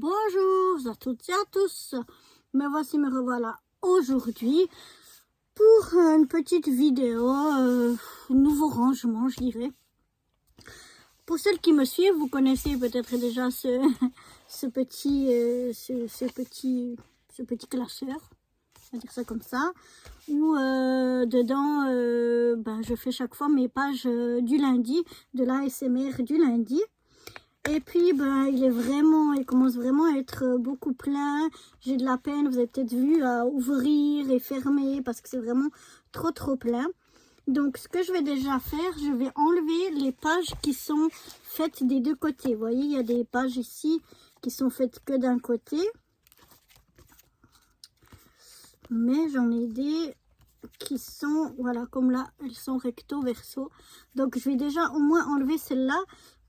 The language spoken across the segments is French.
Bonjour à toutes et à tous, me voici, me revoilà aujourd'hui pour une petite vidéo, nouveau rangement je dirais. Pour celles qui me suivent, vous connaissez peut-être déjà ce petit classeur, on va dire ça comme ça, où dedans je fais chaque fois mes pages du lundi, de l'ASMR du lundi. Et puis, il commence vraiment à être beaucoup plein. J'ai de la peine, vous avez peut-être vu, à ouvrir et fermer parce que c'est vraiment trop plein. Donc, ce que je vais déjà faire, je vais enlever les pages qui sont faites des deux côtés. Vous voyez, il y a des pages ici qui sont faites que d'un côté. Mais j'en ai des qui sont, voilà, comme là, elles sont recto verso. Donc, je vais déjà au moins enlever celle-là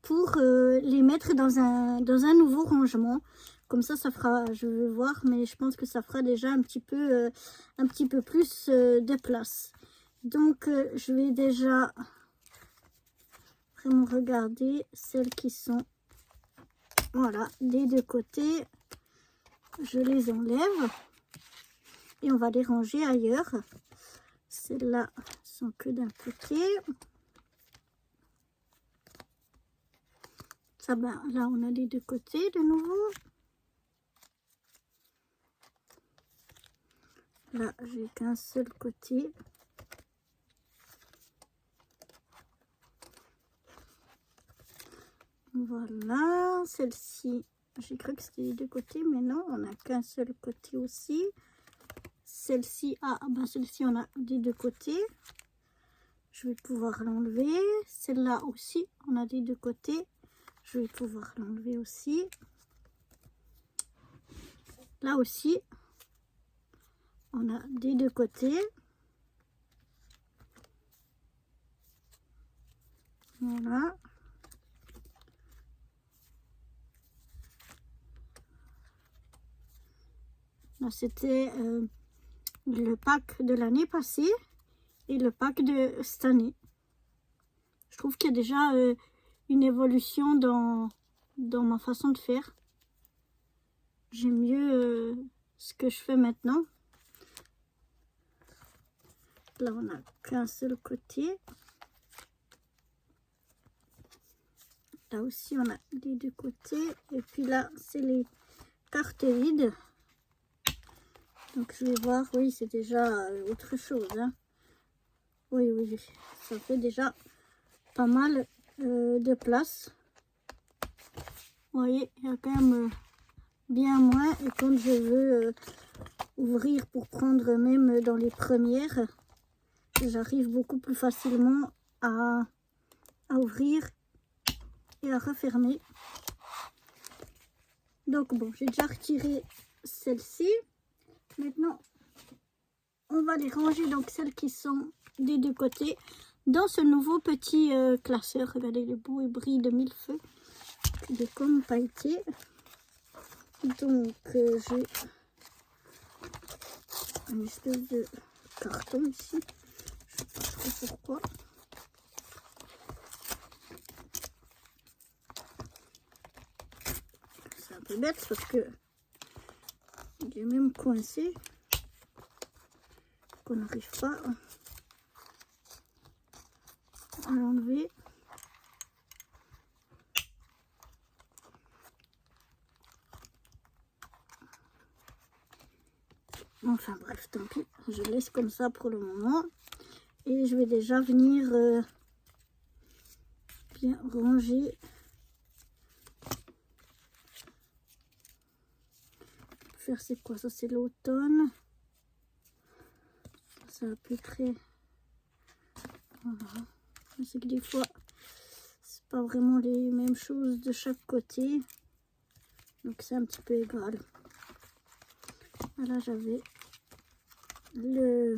pour les mettre dans un nouveau rangement. Comme ça fera, je vais voir, mais je pense que ça fera déjà un petit peu plus de place. Donc je vais déjà vraiment regarder celles qui sont, voilà, des deux côtés. Je les enlève et on va les ranger ailleurs. Celles-là sont que d'un côté. Ça, là, on a les deux côtés de nouveau. Là, j'ai qu'un seul côté. Voilà, celle-ci, j'ai cru que c'était les deux côtés, mais non, on n'a qu'un seul côté aussi. Celle-ci, celle-ci, on a des deux côtés. Je vais pouvoir l'enlever. Celle-là aussi, on a des deux côtés. Je vais pouvoir l'enlever aussi. Là aussi, on a des deux côtés. Voilà. Là, c'était le pack de l'année passée et le pack de cette année. Je trouve qu'il y a déjà une évolution dans ma façon de faire. J'aime mieux ce que je fais maintenant. Là, on n'a qu'un seul côté. Là aussi, on a les deux côtés. Et puis là, c'est les cartes vides. Donc, je vais voir. Oui, c'est déjà autre chose. Hein. Oui. Ça fait déjà pas mal de place. Vous voyez, il y a quand même bien moins. Et quand je veux ouvrir pour prendre même dans les premières, j'arrive beaucoup plus facilement à ouvrir et à refermer. Donc bon, j'ai déjà retiré celle-ci. Maintenant, on va les ranger, donc celles qui sont des deux côtés, dans ce nouveau petit classeur. Regardez le beau, il brille de mille feux. Il est comme pailleté. Donc j'ai une espèce de carton ici. Je ne sais pas trop pourquoi. C'est un peu bête parce que il est même coincé. Qu'on n'arrive pas à l'enlever. Enfin bref, tant pis, je laisse comme ça pour le moment. Et je vais déjà venir bien ranger. Faire c'est quoi ça? C'est l'automne. C'est à peu près. Voilà. C'est que des fois, c'est pas vraiment les mêmes choses de chaque côté. Donc c'est un petit peu égal. Voilà, j'avais le...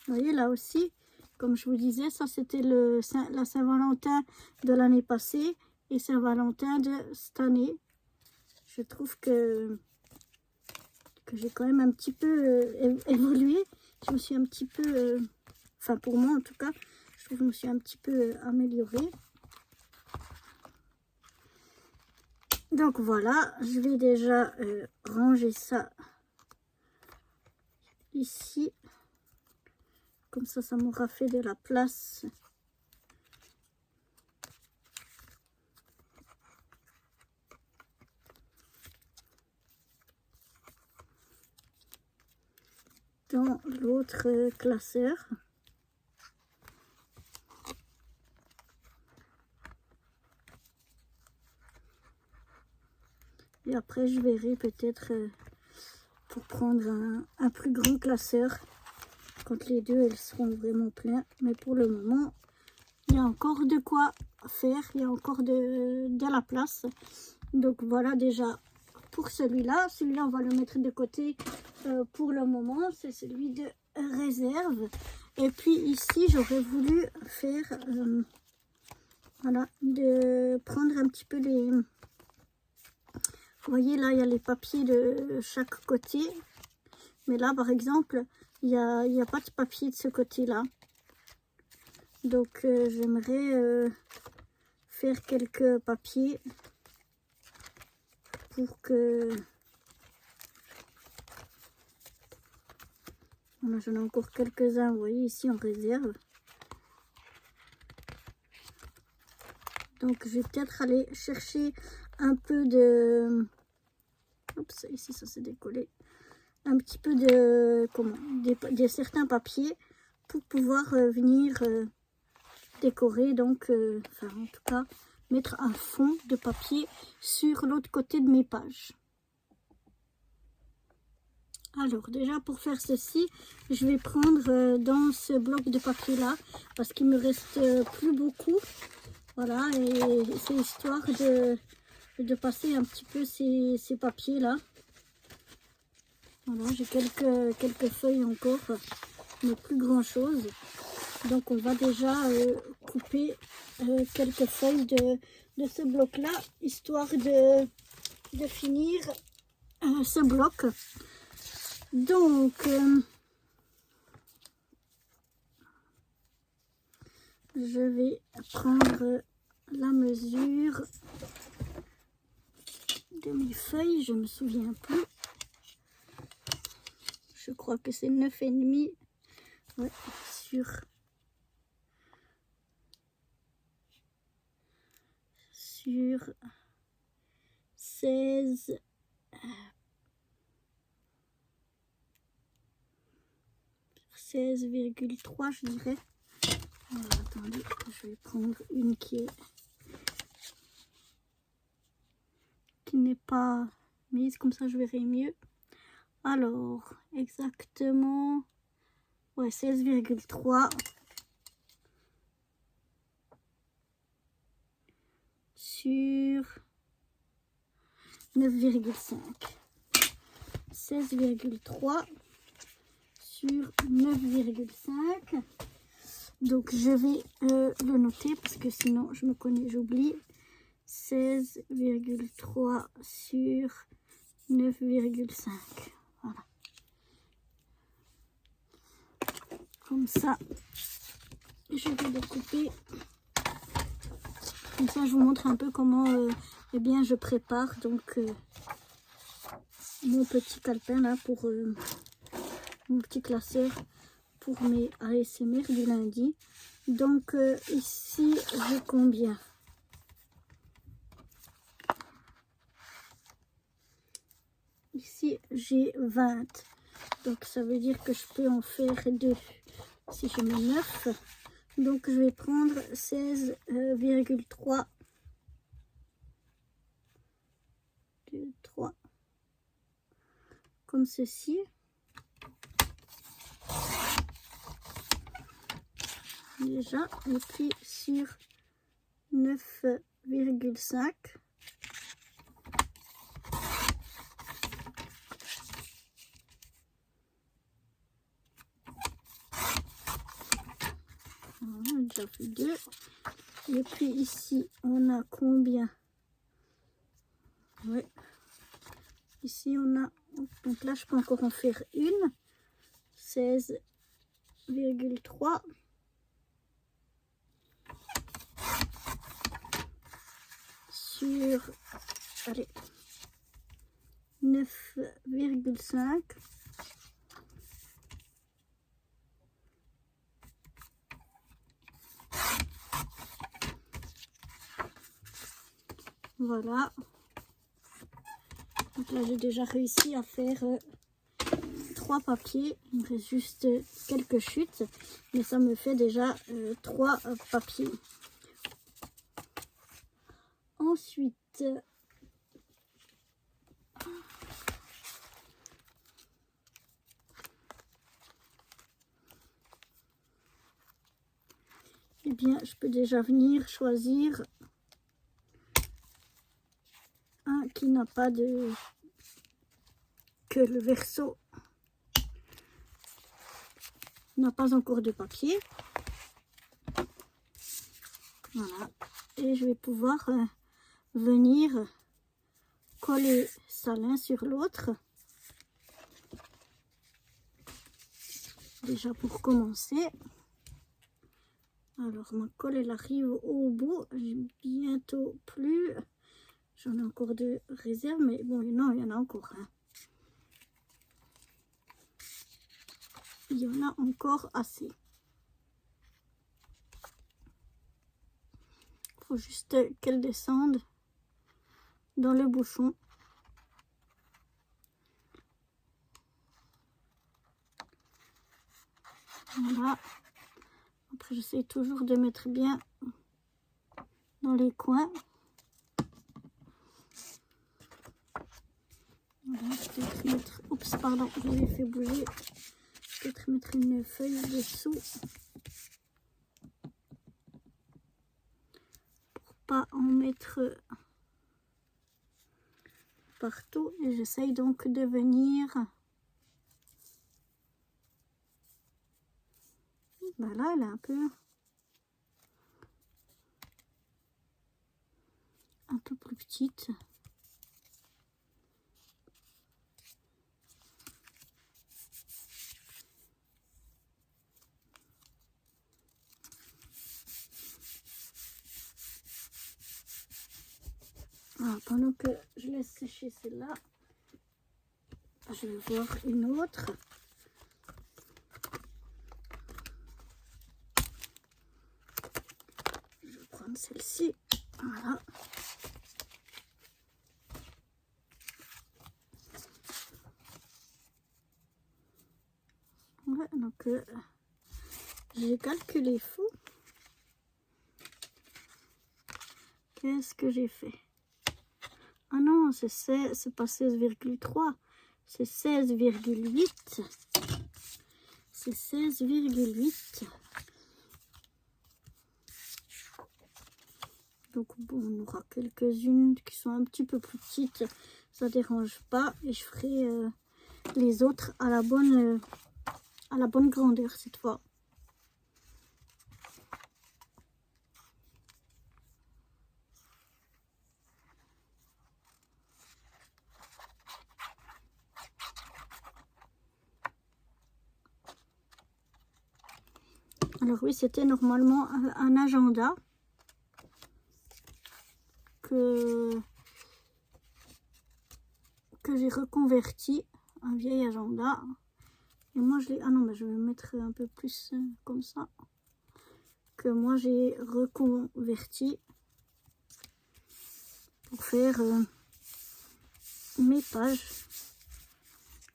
Vous voyez là aussi, comme je vous disais, ça c'était la Saint-Valentin de l'année passée et Saint-Valentin de cette année. Je trouve que j'ai quand même un petit peu évolué. Je me suis un petit peu, enfin pour moi en tout cas, je trouve que je me suis un petit peu améliorée. Donc voilà, je vais déjà ranger ça ici. Comme ça m'aura fait de la place. Dans l'autre classeur. Et après, je verrai peut-être pour prendre un plus grand classeur quand les deux elles seront vraiment pleins. Mais pour le moment, il y a encore de quoi faire, il y a encore de la place. Donc voilà déjà pour celui-là. Celui-là, on va le mettre de côté pour le moment. C'est celui de réserve. Et puis ici, j'aurais voulu faire, voilà, de prendre un petit peu les... Vous voyez là, il y a les papiers de chaque côté. Mais là, par exemple, il n'y a pas de papier de ce côté-là. Donc, j'aimerais faire quelques papiers pour que... Voilà, j'en ai encore quelques-uns, vous voyez, ici en réserve. Donc, je vais peut-être aller chercher un peu de... Oups, ici, ça s'est décollé. Un petit peu de... Comment? Des certains papiers pour pouvoir venir décorer. Donc, enfin, en tout cas, mettre un fond de papier sur l'autre côté de mes pages. Alors, déjà, pour faire ceci, je vais prendre dans ce bloc de papier-là, parce qu'il me reste plus beaucoup. Voilà, et c'est histoire de passer un petit peu ces papiers-là. Voilà, j'ai quelques feuilles encore, mais plus grand-chose. Donc, on va déjà couper quelques feuilles de ce bloc-là, histoire de finir ce bloc. Donc, je vais prendre la mesure de mes feuilles, je me souviens plus. Je crois que c'est 9,5, ouais, sur 16. 16,3 je dirais. Alors, attendez, je vais prendre une qui n'est pas mise, comme ça je verrai mieux. Alors, exactement, ouais, 16,3 sur 9,5. 16,3 sur 9,5. Donc je vais le noter parce que sinon je me connais, j'oublie. 16,3 sur 9,5. Voilà. Comme ça, je vais le couper. Comme ça, je vous montre un peu comment eh bien, je prépare donc mon petit calepin là pour mon petit classeur pour mes ASMR du lundi. Donc ici, j'ai combien? Ici, j'ai 20. Donc, ça veut dire que je peux en faire 2. Si je mets 9. Donc, je vais prendre 16,3. 2, 3. Comme ceci. Déjà. Et puis, sur 9,5. On a déjà fait 2. Et puis ici, on a combien? Ouais. Ici, on a... Donc là, je peux encore en faire une. 16,3. Sur allez, 9,5. Voilà. Donc là, j'ai déjà réussi à faire 3 papiers. Il me reste juste quelques chutes, mais ça me fait déjà 3 papiers. Ensuite, eh bien, je peux déjà venir choisir un qui n'a pas de... que le verso n'a pas encore de papier. Voilà. Et je vais pouvoir venir coller ça l'un sur l'autre. Déjà pour commencer. Alors ma colle elle arrive au bout. J'ai bientôt plus. J'en ai encore de réserve, mais bon non, il y en a encore. Hein. Il y en a encore assez. Il faut juste qu'elle descende dans le bouchon. Voilà. Après, j'essaie toujours de mettre bien dans les coins. Voilà, peut-être mettre... Oups, pardon, je l'ai fait bouger. Peut-être mettre une feuille dessous. Pour pas en mettre partout. Et j'essaye donc de venir... Voilà, elle est un peu plus petite. Voilà, pendant que je laisse sécher celle-là, je vais voir une autre. Je vais prendre celle-ci. Voilà. Ouais, donc j'ai calculé fou. Qu'est-ce que j'ai fait? Ah non, c'est pas 16,3, c'est 16,8. C'est 16,8. Donc bon, on aura quelques-unes qui sont un petit peu plus petites. Ça dérange pas. Et je ferai les autres à la bonne grandeur cette fois. Alors oui, c'était normalement un agenda que j'ai reconverti, un vieil agenda. Et moi je l'ai... Ah non, mais je vais mettre un peu plus comme ça. Que moi j'ai reconverti pour faire mes pages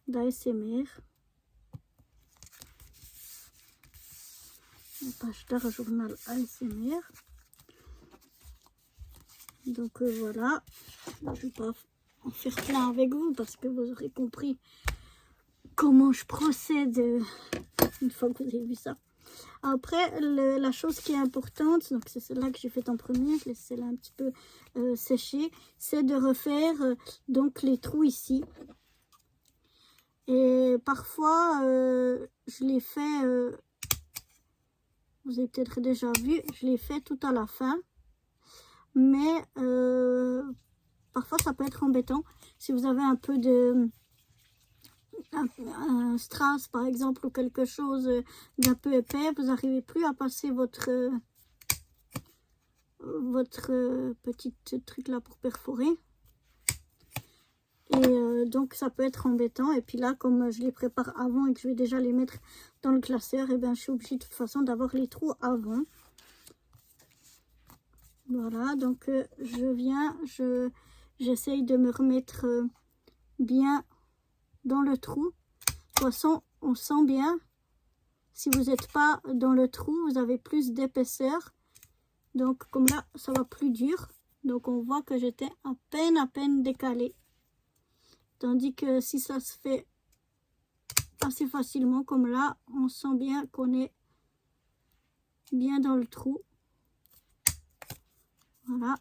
d'ASMR. Mes pages d'art journal ASMR. Donc voilà, je ne vais pas en faire plein avec vous parce que vous aurez compris comment je procède une fois que vous avez vu ça. Après, la chose qui est importante, donc c'est celle-là que j'ai faite en premier, je laisse celle-là un petit peu sécher, c'est de refaire donc les trous ici. Et parfois, je les fais, vous avez peut-être déjà vu, je les fais tout à la fin. Mais parfois ça peut être embêtant si vous avez un peu de un strass par exemple ou quelque chose d'un peu épais, vous n'arrivez plus à passer votre petit truc là pour perforer. Et donc ça peut être embêtant. Et puis là, comme je les prépare avant et que je vais déjà les mettre dans le classeur, et bien je suis obligée de toute façon d'avoir les trous avant. Voilà, donc je viens, j'essaye de me remettre bien dans le trou. De toute façon, on sent bien, si vous n'êtes pas dans le trou, vous avez plus d'épaisseur. Donc comme là, ça va plus dur. Donc on voit que j'étais à peine décalée. Tandis que si ça se fait assez facilement, comme là, on sent bien qu'on est bien dans le trou. Voilà.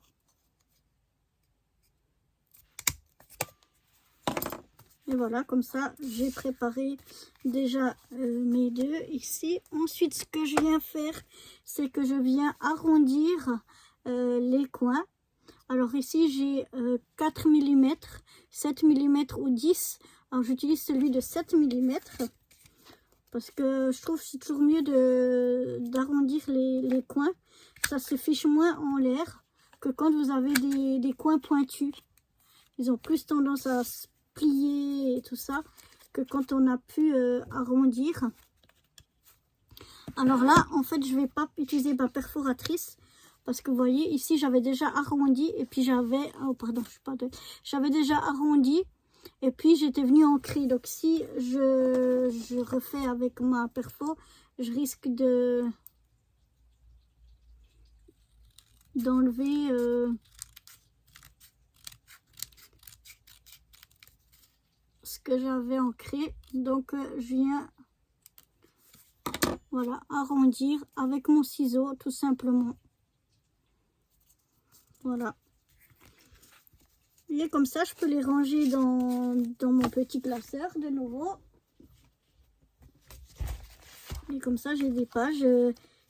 Et voilà, comme ça, j'ai préparé déjà mes deux ici. Ensuite, ce que je viens faire, c'est que je viens arrondir les coins. Alors ici, j'ai 4 mm, 7 mm ou 10. Alors j'utilise celui de 7 mm. Parce que je trouve que c'est toujours mieux d'arrondir les coins. Ça se fiche moins en l'air que quand vous avez des coins pointus. Ils ont plus tendance à se plier et tout ça que quand on a pu arrondir. Alors là, en fait, je ne vais pas utiliser ma perforatrice. Parce que vous voyez, ici, j'avais déjà arrondi. Et puis j'avais... Oh, pardon, je suis pas de... J'avais déjà arrondi. Et puis j'étais venue ancrer. Donc si je refais avec ma perfo, je risque d'enlever ce que j'avais ancré. Donc je viens voilà arrondir avec mon ciseau tout simplement. Voilà. Et comme ça, je peux les ranger dans mon petit classeur de nouveau. Et comme ça, j'ai des pages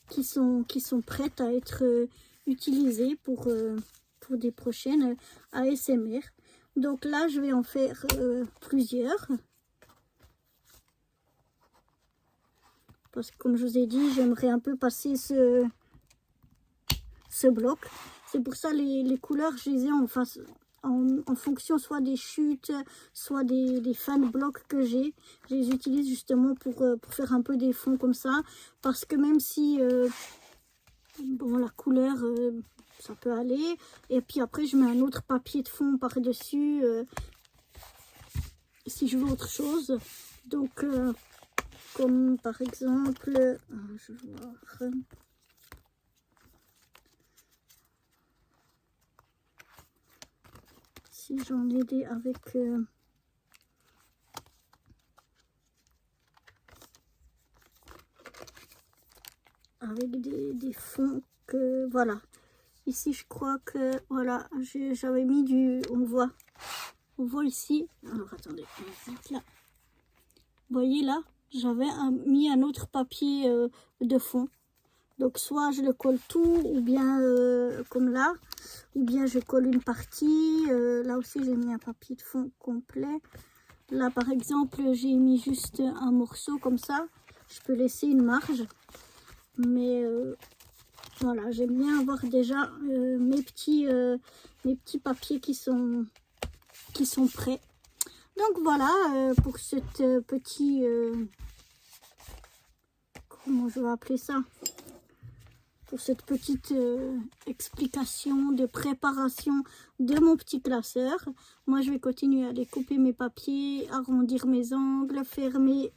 qui sont prêtes à être utilisées pour des prochaines ASMR. Donc là, je vais en faire plusieurs. Parce que comme je vous ai dit, j'aimerais un peu passer ce bloc. C'est pour ça les couleurs, je les ai en fonction soit des chutes, soit des fins de blocs que j'ai. Je les utilise justement pour faire un peu des fonds comme ça. Parce que même si bon, la couleur, ça peut aller. Et puis après, je mets un autre papier de fond par-dessus si je veux autre chose. Donc, comme par exemple, je vais voir... Si j'en ai des avec des fonds que voilà. Ici je crois que voilà, j'avais mis du, on voit ici. Alors attendez, là. Vous voyez là, j'avais mis un autre papier de fond. Donc soit je le colle tout, ou bien comme là, ou bien je colle une partie. Là aussi j'ai mis un papier de fond complet. Là par exemple j'ai mis juste un morceau comme ça. Je peux laisser une marge. Mais voilà, j'aime bien avoir déjà mes petits papiers qui sont prêts. Donc voilà pour cette petit... comment je vais appeler ça? Pour cette petite explication de préparation de mon petit classeur. Moi, je vais continuer à découper mes papiers, arrondir mes angles, faire mes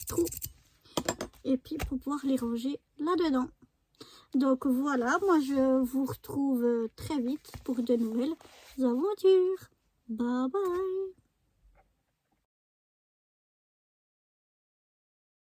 trous. Et puis, pour pouvoir les ranger là-dedans. Donc, voilà. Moi, je vous retrouve très vite pour de nouvelles aventures. Bye bye!